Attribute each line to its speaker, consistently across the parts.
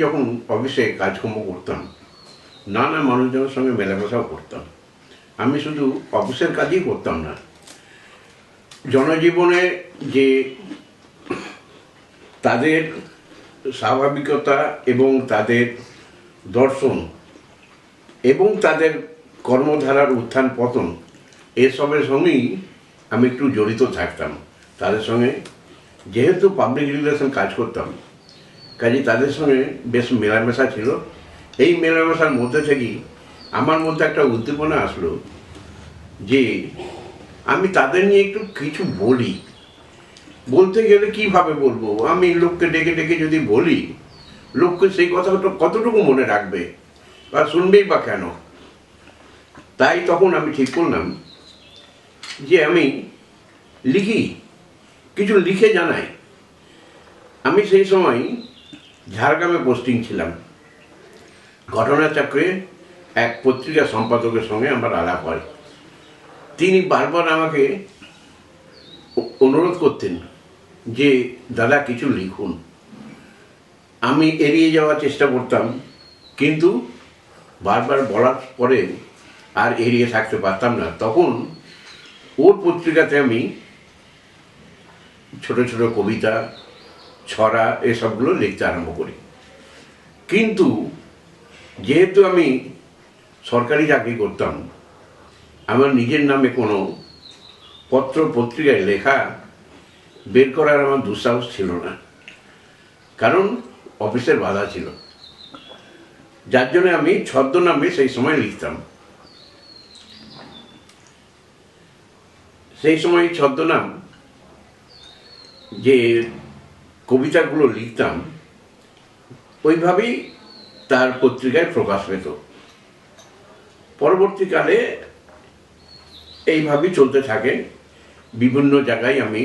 Speaker 1: যখন অফিসে কাজকর্ম করতাম নানা মানুষজনের সঙ্গে মেলামেশাও করতাম। আমি শুধু অফিসের কাজই করতাম না, জনজীবনে যে তাদের স্বাভাবিকতা এবং তাদের দর্শন এবং তাদের কর্মধারার উত্থান পতন এসবের সঙ্গেই আমি একটু জড়িত থাকতাম। তাদের সঙ্গে যেহেতু পাবলিক রিলেশন কাজ করতাম, কাজে তাদের সঙ্গে বেশ মেলামেশা ছিল। এই মেলামেশার মধ্যে থেকেই আমার মধ্যে একটা উদ্দীপনা আসলো যে আমি তাদের নিয়ে একটু কিছু বলি। বলতে গেলে কিভাবে বলবো? আমি লোককে ডেকে ডেকে যদি বলি, লোককে সেই কথাটা কতটুকু মনে রাখবে বা শুনবেই বা কেন? তাই তখন আমি ঠিক করলাম যে আমি লিখি, কিছু লিখে জানাই। আমি সেই সময় ঝাড়গ্রামে পোস্টিং ছিলাম। ঘটনাচক্রে এক পত্রিকা সম্পাদকের সঙ্গে আমার আলাপ হয়। তিনি বারবার আমাকে অনুরোধ করতেন যে দাদা কিছু লিখুন। আমি এড়িয়ে যাওয়ার চেষ্টা করতাম, কিন্তু বারবার বলার পরে আর এড়িয়ে থাকতে পারতাম না। তখন ওর পত্রিকাতে আমি ছোট ছোট কবিতা, ছড়া এসবগুলো লিখতে আরম্ভ করি। কিন্তু যেহেতু আমি সরকারি চাকরি করতাম, আমার নিজের নামে কোনো পত্র পত্রিকায় লেখা বের করার আমার দুঃসাহস ছিল না, কারণ অফিসের বাধা ছিল। যার জন্য আমি ছদ্মনামে সেই সময় লিখতাম। সেই সময় ছদ্মনাম যে কবিতাগুলো লিখতাম ওইভাবেই তার পত্রিকায় প্রকাশ পেত। পরবর্তীকালে এইভাবেই চলতে থাকে। বিভিন্ন জায়গায় আমি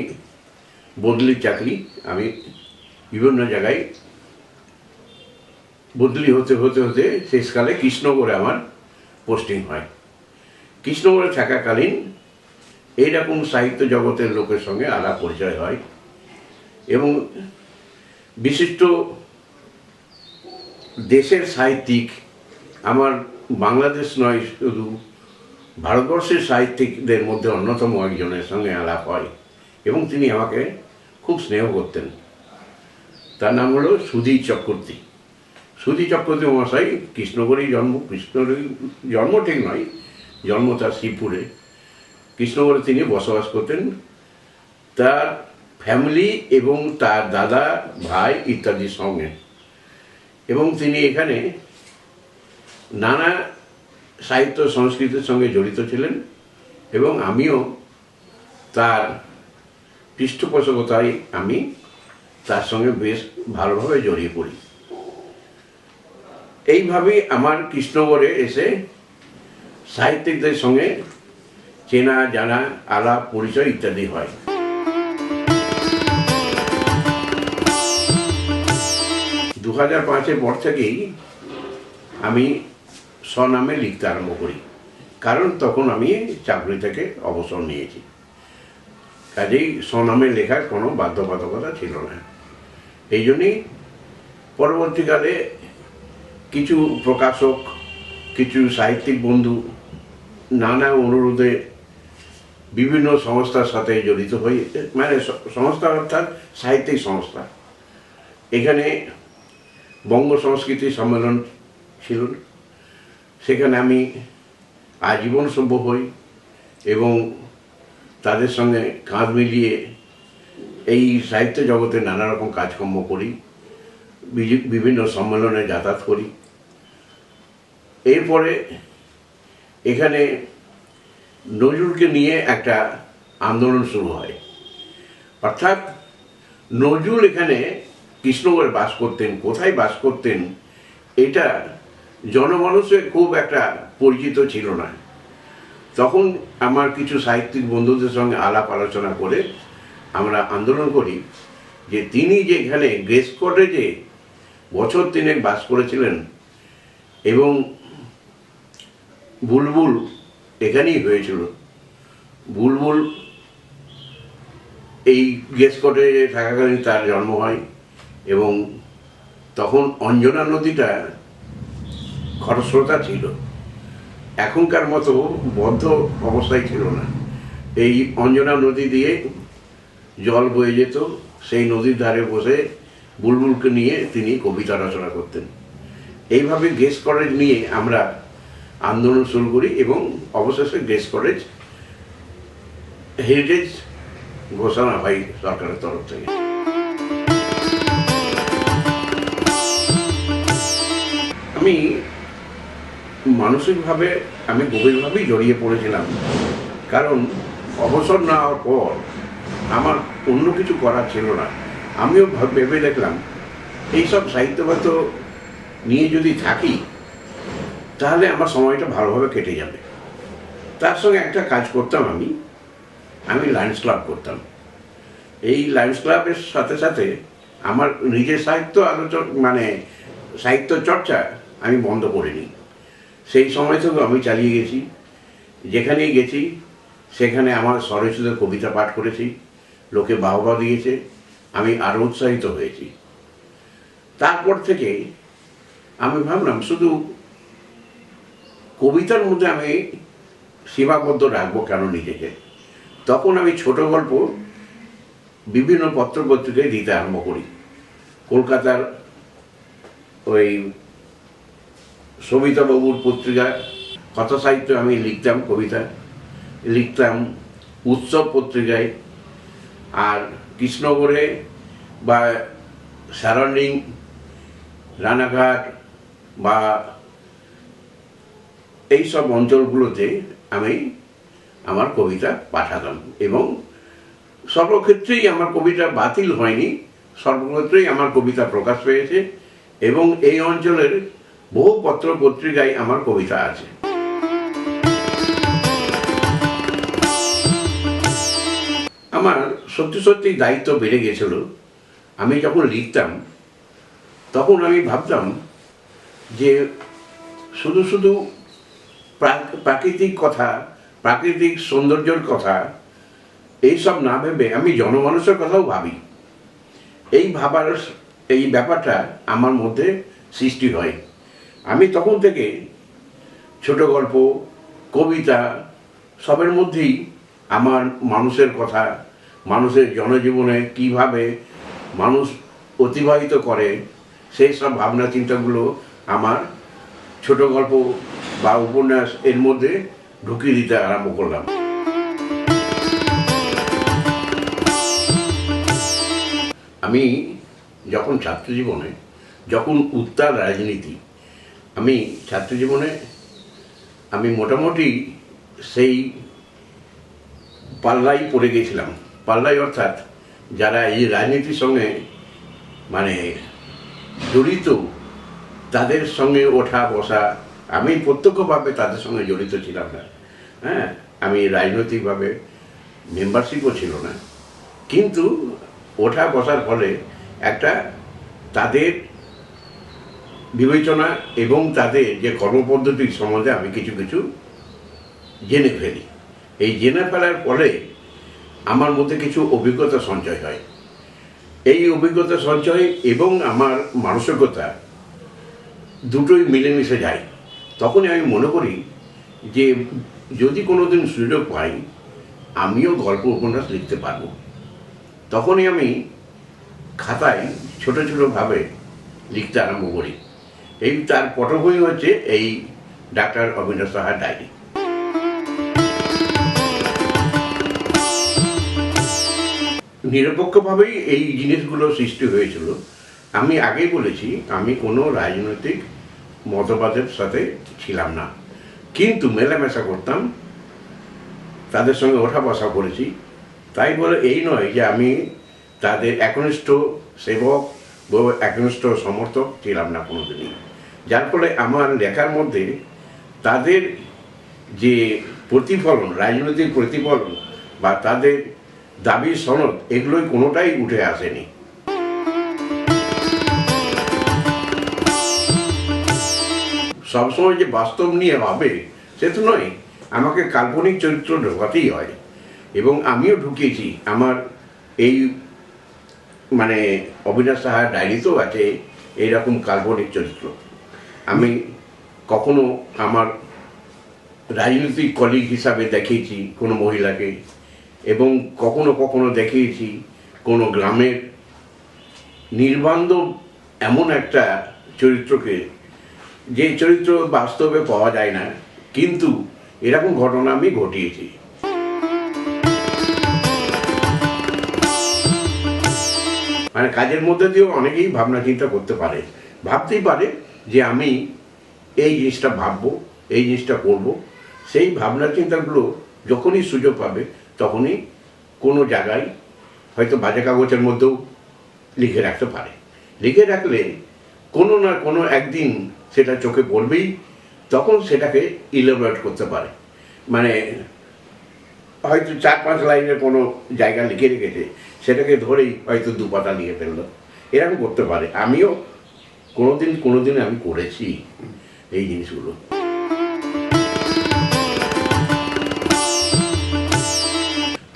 Speaker 1: বদলি চাকরি, আমি বিভিন্ন জায়গায় বদলি হতে হতে হতে শেষকালে কৃষ্ণগড়ে আমার পোস্টিং হয়। কৃষ্ণগড়ে থাকাকালীন এইরকম সাহিত্য জগতের লোকের সঙ্গে আলাপ পরিচয় হয় এবং বিশিষ্ট দেশের সাহিত্যিক, আমার বাংলাদেশ নয় শুধু ভারতবর্ষের সাহিত্যিকদের মধ্যে অন্যতম একজনের সঙ্গে আলাপ হয় এবং তিনি আমাকে খুব স্নেহ করতেন। তার নাম হলো সুধীর চক্রবর্তী। সুধীর চক্রবর্তী মহাশয় কৃষ্ণগড়েই জন্ম। কৃষ্ণগড়েই জন্ম ঠিক নয়, জন্ম তার শ্রীপুরে। কৃষ্ণগড়ে তিনি বসবাস করতেন তার ফ্যামিলি এবং তার দাদা, ভাই ইত্যাদির সঙ্গে। এবং তিনি এখানে নানা সাহিত্য সংস্কৃতির সঙ্গে জড়িত ছিলেন এবং আমিও তার পৃষ্ঠপোষকতায় আমি তার সঙ্গে বেশ ভালোভাবে জড়িয়ে পড়ি। এইভাবেই আমার কৃষ্ণগড়ে এসে সাহিত্যিকদের সঙ্গে চেনা জানা, আলাপ পরিচয় ইত্যাদি হয়। 2005-এর পর থেকেই আমি স্বনামে লিখতে আরম্ভ করি, কারণ তখন আমি চাকরি থেকে অবসর নিয়েছি। কাজেই স্বনামে লেখার কোনো বাধ্যবাধকতা ছিল না। এই জন্যই পরবর্তীকালে কিছু প্রকাশক, কিছু সাহিত্যিক বন্ধু নানা অনুরোধে বিভিন্ন সংস্থার সাথে জড়িত হই, মানে সংস্থা অর্থাৎ সাহিত্যিক সংস্থা। এখানে বঙ্গ সংস্কৃতি সম্মেলন ছিল, সেখানে আমি আজীবন সভ্য হই এবং তাদের সঙ্গে কাঁধ মিলিয়ে এই সাহিত্য জগতে নানা রকম কাজকর্ম করি, বিভিন্ন সম্মেলনে যাতায়াত করি। এরপরে এখানে নজরুলকে নিয়ে একটা আন্দোলন শুরু হয়। অর্থাৎ নজরুল এখানে কৃষ্ণগড়ে বাস করতেন, কোথায় বাস করতেন এটা জনমানুষের খুব একটা পরিচিত ছিল না। তখন আমার কিছু সাহিত্যিক বন্ধুদের সঙ্গে আলাপ আলোচনা করে আমরা আন্দোলন করি যে তিনি যে এখানে গ্রেস কটেজে বছর 3 বাস করেছিলেন এবং বুলবুল এখানেই হয়েছিল। বুলবুল এই গেস্ট কটেজে থাকাকালীন তার জন্ম হয় এবং তখন অঞ্জনা নদীটা খরস্রোতা ছিল, এখনকার মতো বদ্ধ অবস্থায় ছিল না। এই অঞ্জনা নদী দিয়ে জল বয়ে যেত, সেই নদীর ধারে বসে বুলবুলকে নিয়ে তিনি কবিতা রচনা করতেন। এইভাবে গেস্ট কলেজ নিয়ে আমরা আন্দোলন শুরু করি এবং অবশেষে গেস্ট কলেজ হেরিটেজ ঘোষণা হয় সরকারের তরফ থেকে। আমি মানসিকভাবে আমি গভীরভাবেই জড়িয়ে পড়েছিলাম, কারণ অবসর নেওয়ার পর আমার অন্য কিছু করার ছিল না। আমিও ভেবে দেখলাম এইসব সাহিত্যগত নিয়ে যদি থাকি তাহলে আমার সময়টা ভালোভাবে কেটে যাবে। তার সঙ্গে একটা কাজ করতাম, আমি লায়ন্স ক্লাব করতাম। এই লায়ন্স ক্লাবের সাথে সাথে আমার নিজের সাহিত্য সাহিত্য চর্চা আমি বন্ধ করিনি। সেই সময় থেকে আমি চালিয়ে গেছি, যেখানেই গেছি সেখানে আমার স্বরচিত কবিতা পাঠ করেছি, লোকে বাহবা দিয়েছে, আমি আরও উৎসাহিত হয়েছি। তারপর থেকে আমি ভাবলাম শুধু কবিতার মধ্যে আমি সীমাবদ্ধ রাখবো কেন নিজেকে। তখন আমি ছোট গল্প বিভিন্ন পত্র পত্রিকায় দিতে আরম্ভ করি। কলকাতার ওই সবিতাবাবুর পত্রিকা কথা সাহিত্য আমি লিখতাম, কবিতা লিখতাম উৎসব পত্রিকায়, আর কৃষ্ণগড়ে বা সারাউন্ডিং রানাঘাট বা এইসব অঞ্চলগুলোতে আমি আমার কবিতা পাঠাতাম এবং সর্বক্ষেত্রেই আমার কবিতা বাতিল হয়নি, সর্বক্ষেত্রেই আমার কবিতা প্রকাশ পেয়েছে এবং এই অঞ্চলের বহু পত্র পত্রিকায় আমার কবিতা আছে। আমার সত্যি সত্যি দায়িত্ব বেড়ে গেছিল। আমি যখন লিখতাম তখন আমি ভাবতাম যে শুধু শুধু প্রাকৃতিক কথা, প্রাকৃতিক সৌন্দর্যের কথা এইসব না ভেবে আমি জনমানুষের কথাও ভাবি। এই ব্যাপারটা আমার মধ্যে সৃষ্টি হয়। আমি তখন থেকে ছোট গল্প, কবিতা সবের মধ্যেই আমার মানুষের কথা, মানুষের জনজীবনে কিভাবে মানুষ অতিবাহিত করে সেই সব ভাবনা চিন্তাগুলো আমার ছোট গল্প বা উপন্যাস এর মধ্যে ঢুকিয়ে দিতে আরম্ভ করলাম। আমি যখন ছাত্রজীবনে, যখন উত্তাল রাজনীতি, আমি ছাত্রজীবনে আমি মোটামুটি সেই পাল্লাই পড়ে গেছিলাম। পাল্লাই অর্থাৎ যারা এই রাজনীতির সঙ্গে জড়িত তাদের সঙ্গে ওঠা বসা, আমি প্রত্যক্ষভাবে তাদের সঙ্গে জড়িত ছিলাম না। হ্যাঁ, আমি রাজনৈতিকভাবে মেম্বারশিপও ছিল না, কিন্তু ওঠা বসার ফলে একটা তাদের বিবেচনা এবং তাদের যে কর্মপদ্ধতির সম্বন্ধে আমি কিছু কিছু জেনে ফেলি। এই জেনে ফেলার ফলে আমার মধ্যে কিছু অভিজ্ঞতা সঞ্চয় হয়। এই অভিজ্ঞতা সঞ্চয় এবং আমার মানসিকতা দুটোই মিলেমিশে যায়। তখনই আমি মনে করি যে যদি কোনোদিন সুযোগ পাই আমিও গল্প উপন্যাস লিখতে পারবো। তখনই আমি খাতায় ছোট ছোটোভাবে লিখতে আরম্ভ করি। তার পটভূমি হচ্ছে এই ডাক্তার অবিনাশ সাহার ডায়েরি। নিরপেক্ষভাবেই এই জিনিসগুলো সৃষ্টি হয়েছিল। আমি আগেই বলেছি আমি কোনো রাজনৈতিক মতবাদের সাথে ছিলাম না, কিন্তু মেলামেশা করতাম, তাদের সঙ্গে ওঠা বসা করেছি। তাই বলে এই নয় যে আমি তাদের একনিষ্ঠ সেবক বা একনিষ্ঠ সমর্থক ছিলাম না কোনোদিনই। যার ফলে আমার লেখার মধ্যে তাদের যে প্রতিফলন, রাজনৈতিক প্রতিফলন বা তাদের দাবি সনদ, এগুলোই কোনোটাই উঠে আসেনি। সবসময় যে বাস্তব নিয়ে হবে সে তো নয়, আমাকে কাল্পনিক চরিত্র ঢোকাতেই হয় এবং আমিও ঢুকিয়েছি। আমার এই অবিনাশ সাহার ডায়েরিতেও আছে এইরকম কাল্পনিক চরিত্র। আমি কখনো আমার রাজনৈতিক কলিগ হিসাবে দেখিয়েছি কোনো মহিলাকে, এবং কখনো কখনো দেখিয়েছি কোনো গ্রামের নির্বান্ধব এমন একটা চরিত্রকে, যে চরিত্র বাস্তবে পাওয়া যায় না, কিন্তু এরকম ঘটনা আমি ঘটিয়েছি। মানে কাজের মধ্যে দিয়েও অনেকেই ভাবনা চিন্তা করতে পারে, ভাবতেই পারে যে আমি এই জিনিসটা ভাববো, এই জিনিসটা করব। সেই ভাবনা চিন্তাগুলো যখনই সুযোগ পাবে তখনই কোনো জায়গায় হয়তো বাজে কাগজের মধ্যেও লিখে রাখতে পারে। লিখে রাখলে কোনো না কোনো একদিন সেটা চোখে পড়বেই, তখন সেটাকে ইলাবোরেট করতে পারে। মানে হয়তো 4-5 লাইনের কোনো জায়গা লিখে রেখেছে, সেটাকে ধরেই হয়তো 2 পাতা লিখে ফেললো, এরকম করতে পারে। আমিও কোনোদিন আমি করেছি এই জিনিসগুলো।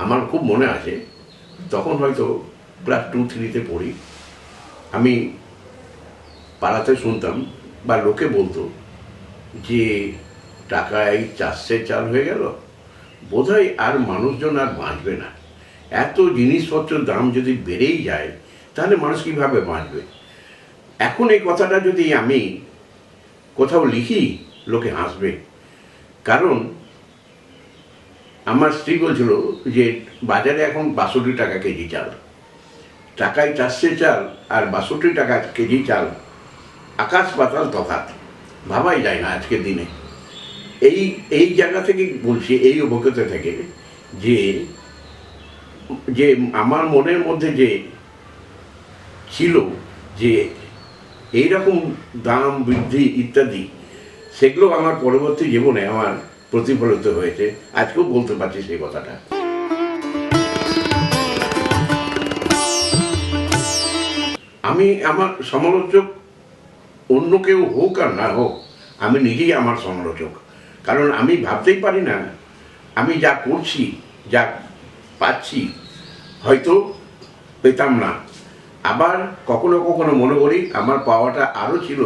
Speaker 1: আমার খুব মনে আছে, তখন হয়তো ক্লাস 2-3-তে পড়ি। আমি পাড়াতে শুনতাম বা লোকে বলতো যে টাকায় চাষের চাল হয়ে গেল, বোধহয় আর মানুষজন আর বাঁচবে না। এত জিনিসপত্রের দাম যদি বেড়েই যায় তাহলে মানুষ কীভাবে বাঁচবে। এখন এই কথাটা যদি আমি কোথাও লিখি, লোকে হাসবে। কারণ আমার স্ত্রী বলছিল যে বাজারে এখন 62 টাকা কেজি চাল, টাকায় 400 চাল আর 62 টাকা কেজি চাল, আকাশ পাতাল তফাৎ, ভাবাই যায় না আজকের দিনে। এই জায়গা থেকে বলছি, এই অভিজ্ঞতা থেকে, যে যে আমার মনের মধ্যে যে ছিল যে এইরকম দাম বৃদ্ধি ইত্যাদি, সেগুলো আমার পরবর্তী জীবনে আমার প্রতিফলিত হয়েছে। আজকেও বলতে পারছি সেই কথাটা। আমি আমার সমালোচক অন্য কেউ হোক আর না হোক, আমি নিজেই আমার সমালোচক। কারণ আমি ভাবতেই পারি না আমি যা করছি, যা পাচ্ছি, হয়তো পেতাম না। আবার কখনো কখনো মনে করি আমার পাওয়াটা আরও ছিল,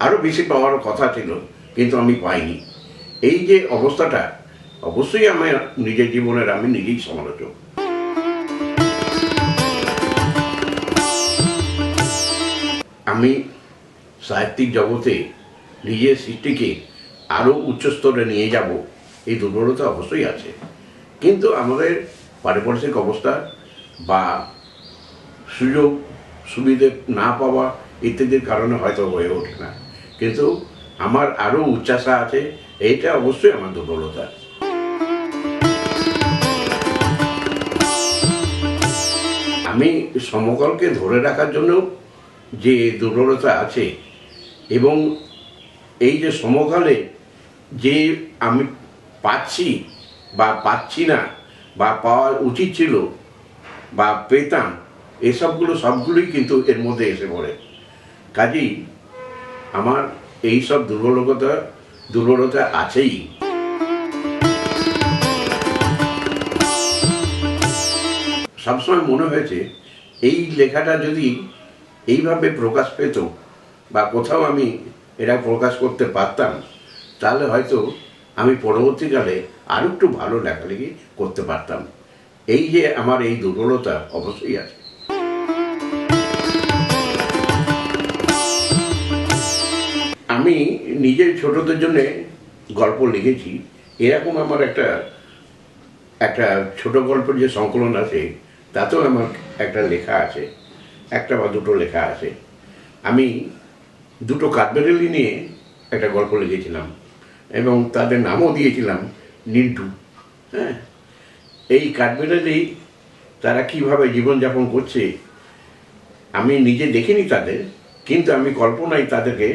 Speaker 1: আরও বেশি পাওয়ার কথা ছিল, কিন্তু আমি পাইনি। এই যে অবস্থাটা, অবশ্যই আমার নিজের জীবনের আমি নিজেই সমালোচক। আমি সাহিত্যিক জগতে নিজের সৃষ্টিকে আরও উচ্চস্তরে নিয়ে যাব, এই দুর্বলতা অবশ্যই আছে। কিন্তু আমাদের পারিপার্শ্বিক অবস্থা বা সুযোগ সুবিধে না পাওয়া ইত্যাদির কারণে হয়তো হয়ে ওঠে না। কিন্তু আমার আরও উচ্চাশা আছে, এইটা অবশ্যই আমার দুর্বলতা। আমি সমকালকে ধরে রাখার জন্য যে দুর্বলতা আছে, এবং এই যে সমকালে যে আমি পাচ্ছি বা পাচ্ছি না বা পাওয়া উচিত ছিল বা পেতাম, এসবগুলো সবগুলোই কিন্তু এর মধ্যে এসে পড়ে। কাজেই আমার এই সব দুর্বলতা আছেই। সবসময় মনে হয়েছে এই লেখাটা যদি এইভাবে প্রকাশ পেত বা কোথাও আমি এটা প্রকাশ করতে পারতাম, তাহলে হয়তো আমি পরবর্তীকালে আরও একটু ভালো লেখালেখি করতে পারতাম। এই যে আমার এই দুর্বলতা অবশ্যই আছে। আমি নিজের ছোটদের জন্য গল্প লিখেছি। এরকম আমার একটা ছোট গল্পের যে সংকলন আছে, তাতেও আমার একটা লেখা আছে, একটা বা দুটো লেখা আছে। আমি দুটো কাঠবেড়ালি নিয়ে একটা গল্প লিখেছিলাম এবং তাদের নামও দিয়েছিলাম নিন্টু। হ্যাঁ, এই কাঠবেড়ালি তারা কীভাবে জীবনযাপন করছে আমি নিজে দেখিনি তাদের, কিন্তু আমি কল্পনায় তাদেরকে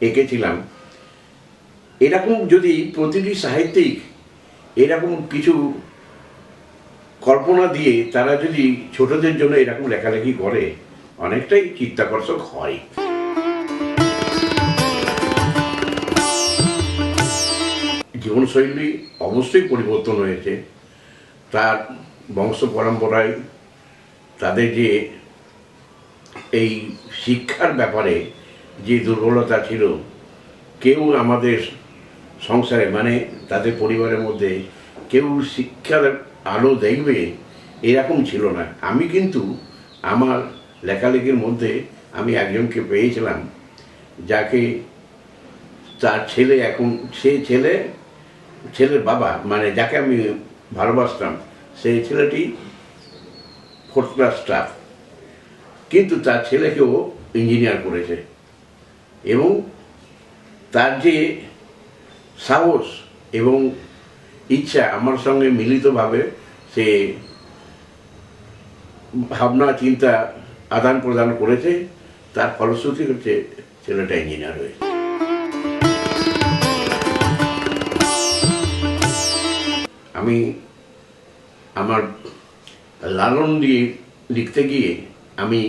Speaker 1: এঁকেছিলাম। এরকম যদি প্রতিটি সাহিত্যিক এরকম কিছু কল্পনা দিয়ে তারা যদি ছোটদের জন্য এরকম লেখালেখি করে, অনেকটাই চিত্তাকর্ষক হয়। জীবনশৈলী অবশ্যই পরিবর্তন হয়েছে। তার বংশ পরম্পরায় তাদের যে এই শিক্ষার ব্যাপারে যে দুর্বলতা ছিল, কেউ আমাদের সংসারে মানে তাদের পরিবারের মধ্যে কেউ শিক্ষার আলো দেখবে এরকম ছিল না। আমি কিন্তু আমার লেখালেখির মধ্যে আমি একজনকে পেয়েছিলাম, যাকে তার ছেলে এখন ছেলের বাবা মানে যাকে আমি ভালোবাসতাম, সেই ছেলেটি 4th ক্লাস স্টাফ, কিন্তু তার ছেলেকেও ইঞ্জিনিয়ার করেছে। এবং তার যে সাহস এবং ইচ্ছা আমার সঙ্গে মিলিতভাবে সে ভাবনা চিন্তা আদান প্রদান করেছে, তার ফলশ্রুতি হচ্ছে ছেলেটা ইঞ্জিনিয়ার হয়েছে। আমি আমার লালন দিয়ে লিখতে গিয়ে আমি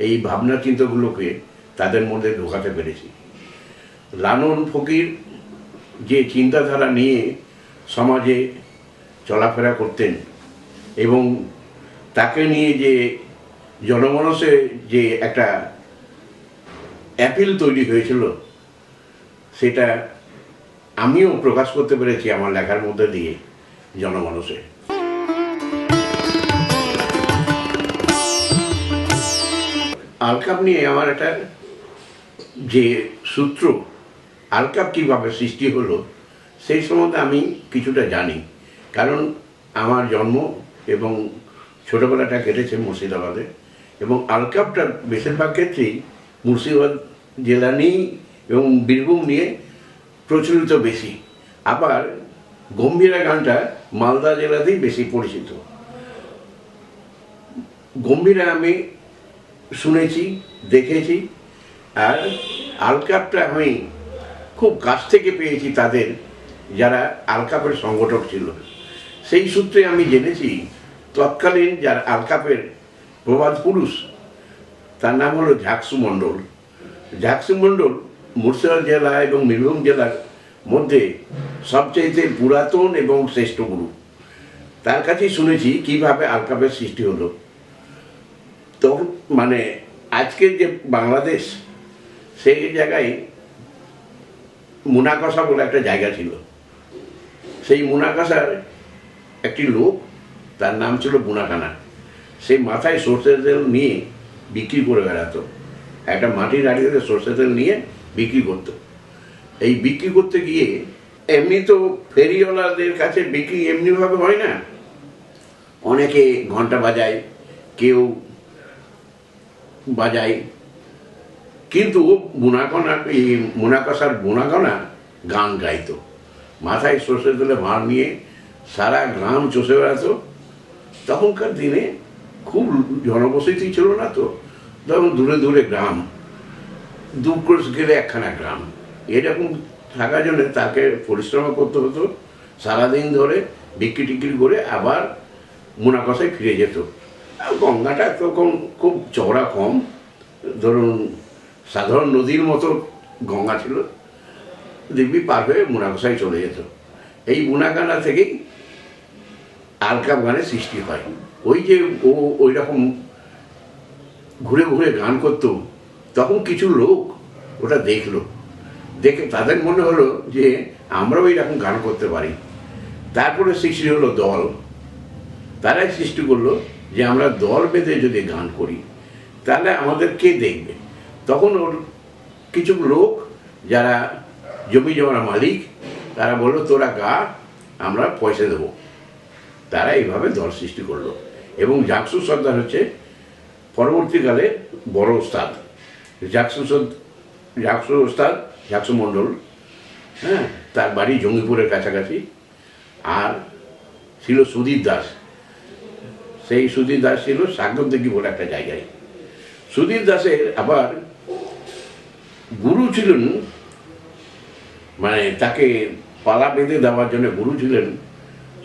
Speaker 1: এই ভাবনা চিন্তাগুলোকে তাদের মধ্যে ঢোকাতে পেরেছি। লালন ফকির যে চিন্তাধারা নিয়ে সমাজে চলাফেরা করতেন এবং তাকে নিয়ে যে জনমানসে যে একটা অ্যাপিল তৈরি হয়েছিল, সেটা আমিও প্রকাশ করতে পেরেছি আমার লেখার মধ্যে দিয়ে জনমানসে। আলকাপ নিয়ে আমার একটা যে সূত্র, আলকাপ কীভাবে সৃষ্টি হলো সেই সম্বন্ধে আমি কিছুটা জানি, কারণ আমার জন্ম এবং ছোটোবেলাটা কেটেছে মুর্শিদাবাদে, এবং আলকাপটা বেশিরভাগ ক্ষেত্রেই মুর্শিদাবাদ জেলা নিয়েই এবং বীরভূম নিয়ে প্রচলিত বেশি। আবার গম্ভীরা গানটা মালদা জেলাতেই বেশি পরিচিত। গম্ভীরা আমি শুনেছি, দেখেছি, আর আলকাপটা আমি খুব কাছ থেকে পেয়েছি তাদের যারা আলকাপের সংগঠক ছিল। সেই সূত্রে আমি জেনেছি তৎকালীন যার আলকাপের প্রবাদ পুরুষ, তার নাম হলো ঝাকসু মণ্ডল। ঝাকসু মণ্ডল মুর্শিদাবাদ জেলা এবং বীরভূম জেলার মধ্যে সবচেয়ে পুরাতন এবং শ্রেষ্ঠ গুরু। তার কাছেই শুনেছি কিভাবে আলকাপের সৃষ্টি হলো। তখন মানে আজকের যে বাংলাদেশ, সেই জায়গায় মুনাকষা বলে একটা জায়গা ছিল। সেই মুনাকষার একটি লোক, তার নাম ছিল বুনাকানা, সেই মাথায় সর্ষের তেল নিয়ে বিক্রি করে বেড়াতো। একটা মাটির হাঁড়িতে সর্ষের তেল নিয়ে বিক্রি করতো। এই বিক্রি করতে গিয়ে এমনি তো ফেরিওয়ালাদের কাছে বিক্রি এমনিভাবে হয় না, অনেকে ঘন্টা বাজায়, কেউ বাজায়, কিন্তু মুনাকষার বুনাকণা গান গাইতো। মাথায় সর্ষের তেলে ভাঁড় নিয়ে সারা গ্রাম চষে বেড়াতো। তখনকার দিনে খুব জনবসতি ছিল না, তো তখন দূরে দূরে গ্রাম, 2 ক্রোশ গেলে একখানা গ্রাম, এরকম থাকার জন্য তাকে পরিশ্রম করতে হতো। সারাদিন ধরে বিক্রি টিক্রি করে আবার মুনাকষায় ফিরে যেত। আর গঙ্গাটা তখন খুব চওড়া কম, ধরুন সাধারণ নদীর মতো গঙ্গা ছিল, দিব্যি পার হয়ে মুনাকষায় চলে যেত। এই বুনাকানা থেকেই আলকাপ গানের সৃষ্টি হয়। ওই যে ও ওই রকম ঘুরে ঘুরে গান করতো, তখন কিছু লোক ওটা দেখলো, দেখে তাদের মনে হলো যে আমরাও এইরকম গান করতে পারি। তারপরে সৃষ্টি হলো দল। তারাই সৃষ্টি করলো যে আমরা দল বেঁধে যদি গান করি তাহলে আমাদের কে দেখবে। তখন ওর কিছু লোক যারা জমি জমার মালিক, তারা বললো তোরা গা, আমরা পয়সা দেবো। তারা এইভাবে দল সৃষ্টি করলো। এবং ঝাকসু সর্দার হচ্ছে পরবর্তীকালে বড় ওস্তাদ। ঝাকসু মণ্ডল, হ্যাঁ, তার বাড়ি জঙ্গিপুরের কাছাকাছি। আর ছিল সুধীর দাস, সেই সুধীর দাস ছিল সাগরদিঘি বলে একটা জায়গায়। সুধীর দাসের আবার গুরু ছিলেন, মানে তাকে পালা বেঁধে দেওয়ার জন্য গুরু ছিলেন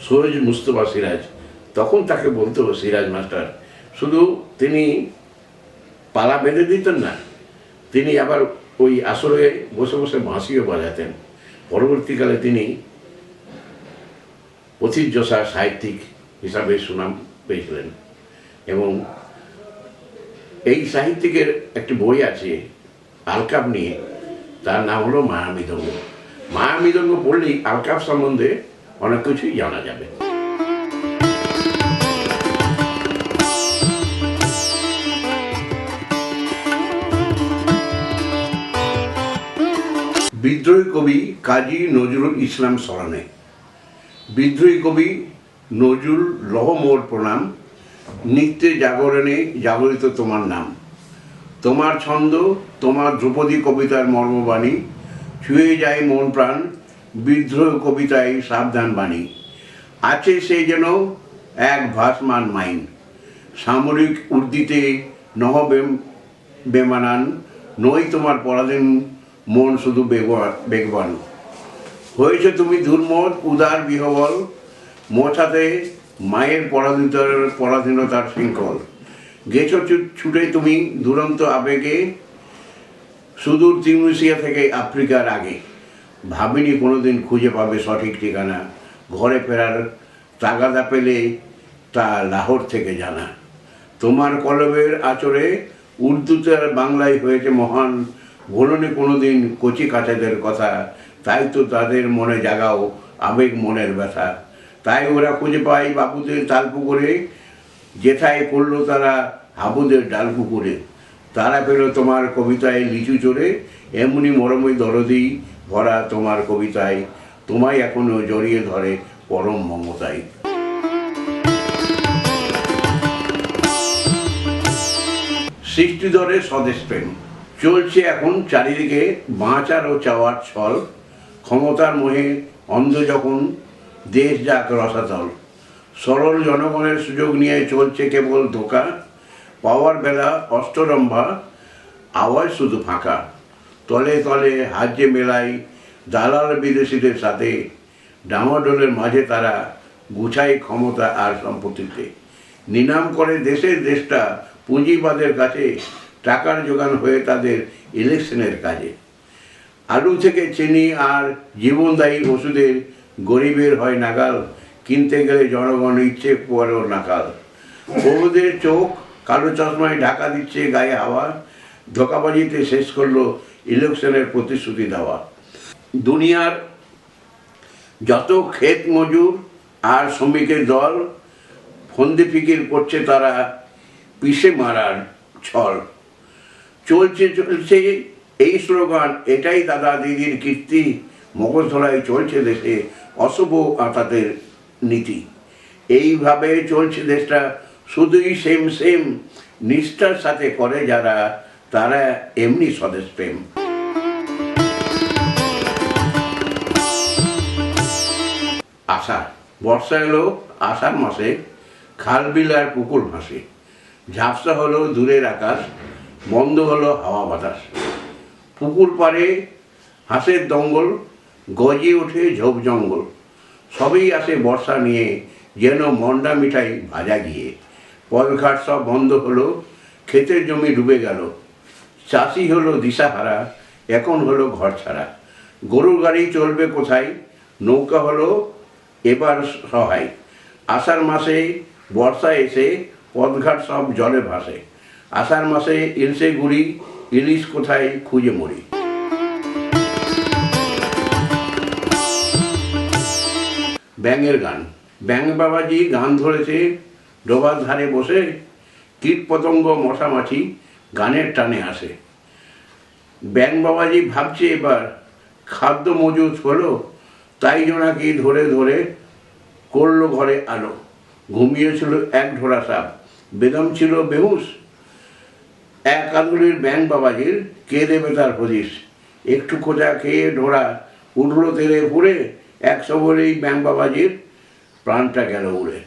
Speaker 1: সৈয়দ মুস্তফা সিরাজ। তখন তাকে বলতো সিরাজ মাস্টার। শুধু তিনি পালা বেঁধে দিতেন না, তিনি আবার ওই আসরে বসে বসে বাঁশিও বাজাতেন। পরবর্তীকালে তিনি প্রথিতযশা সাহিত্যিক হিসাবে সুনাম পেয়েছিলেন। এবং এই সাহিত্যিকের একটি বই আছে আলকাপ নিয়ে, তার নাম হলো মায়ামৃদঙ্গ। মায়ামৃদঙ্গ পড়লেই আলকাপ সম্বন্ধে অনেক কিছুই জানা যাবে। বিদ্রোহী কবি কাজী নজরুল ইসলাম স্মরণে। বিদ্রোহী কবি নজরুল লহ মোর প্রণাম, নিত্যে জাগরণে জাগরিত তোমার নাম। তোমার ছন্দ, তোমার ধ্রুপদী কবিতার মর্মবাণী ছুঁয়ে যায় মন প্রাণ, বিদ্রোহ কবিতায় সাবধান বাণী। আছে সে যেন এক ভাসমান মাইন, সামরিক উর্দিতে নহ বেমানান। নই তোমার পরাধীন মন শুধু বেগবান। হয়েছে তুমি দুর্মদ উদার বিহবল, মোছাতে মায়ের পরাধীনতার শৃঙ্খল। গেছ ছুটে তুমি দুরন্ত আবেগে, সুদূর তিউনিসিয়া থেকে আফ্রিকার আগে। ভাবিনি কোনোদিন খুঁজে পাবে সঠিক ঠিকানা, ঘরে ফেরার তাগাদা পেলে তা লাহোর থেকে জানা। তোমার কলবের আচরে উর্দুতে আর বাংলায় হয়েছে মহান, ভোলনি কোনোদিন কচি কাচাদের কথা। তাই তো তাদের মনে জাগাও আবেগ মনের ব্যথা। তাই ওরা খুঁজে পায় বাপুদের তাল পুকুরে, যেথায় পড়ল তারা হাবুদের ডাল পুকুরে। তারা পেল তোমার কবিতায় লিচু চড়ে, এমনি মরমে দরদি ভরা তোমার কবিতায়। তোমায় এখনো জড়িয়ে ধরে পরম মমতায়। সৃষ্টিধরে স্বদেশ প্রেম চলছে এখন চারিদিকে, বাঁচার ও চাওয়ার ছল। ক্ষমতার মোহে অন্ধ যখন দেশ যাক রসাতল। সরল জনগণের সুযোগ নিয়ে চলছে কেবল ধোকা। পাওয়ার বেলা অষ্টরম্ভা, আওয়াজ শুধু ফাঁকা। তলে তলে হাজ্যে মেলায় দালাল বিদেশিদের সাথে, ডামাডোলের মাঝে তারা গুছায় ক্ষমতা আর সম্পত্তিতে। নিনাম করে দেশের দেশটা পুঁজিবাদের কাছে, টাকার জোগান হয়ে তাদের ইলেকশনের কাজে। আলু থেকে চিনি আর জীবনদায়ী ওষুধের গরিবের হয় নাগাল, কিনতে গেলে জনগণ ইচ্ছে পরেও নাকাল। প্রভুদের চোখ কালো চশমায় ঢাকা দিচ্ছে গায়ে হাওয়া, ধোকাবাজিতে শেষ করলো ইলেকশনের প্রতিশ্রুতি দেওয়া। দুনিয়ার যত ক্ষেত মজুর আর শ্রমিকের দল, ফন্দি ফিকির করছে তারা পিষে মারার ছল। চলছে চলছে এই স্লোগান, এটাই দাদা দিদির কীর্তি। মগজধরায় চলছে দেশে অশুভ আতাতের নীতি। এইভাবে চলছে দেশটা শুধুই সেম সেম, নিষ্ঠার সাথে করে যারা তারা এমনি স্বদেশ প্রেম। আষাঢ় বর্ষা এলো, আষাঢ় মাসে খাল বিল আর পুকুর ভাসে। ঝাপসা হলো দূরের আকাশ, বন্ধ হলো হাওয়া বাতাস। পুকুর পাড়ে হাঁসের দঙ্গল, গজে ওঠে ঝোপ জঙ্গল। সবই আসে বর্ষা নিয়ে, যেন মন্ডা মিঠাই ভাজা গিয়ে। পথঘাট সব বন্ধ হলো, ক্ষেতের জমি ডুবে গেল। চাষি হলো দিশাহারা, এখন হলো ঘর ছাড়া। গরুর গাড়ি চলবে কোথায়, নৌকা হলো এবার সহায়। আষাঢ় মাসে বর্ষা এসে পথঘাট সব জলে ভাসে। আষাঢ় মাসে ইলশে গুড়ি, ইলিশ কোথায় খুঁজে মরি। ব্যাঙের গান। ব্যাঙ বাবাজি গান ধরেছে ডোবার ধারে বসে। কীট পতঙ্গ মশা মাছি গানের টানে আসে। ব্যাঙ বাবাজি ভাবছে এবার খাদ্য মজুত হলো, তাই জোনাকি ধরে ধরে করলো ঘরে আলো। ঘুমিয়েছিল এক ঢোড়া সাপ, বেদম ছিল বেহুশ। এক আদুলির ব্যাঙ বাবাজির কে দেবে তার হদিশ। একটু খোঁজা খেয়ে ঢোড়া উঠলো তেলে পুড়ে, এক সবরেই ব্যাঙ বাবাজির প্রাণটা গেল উড়ে।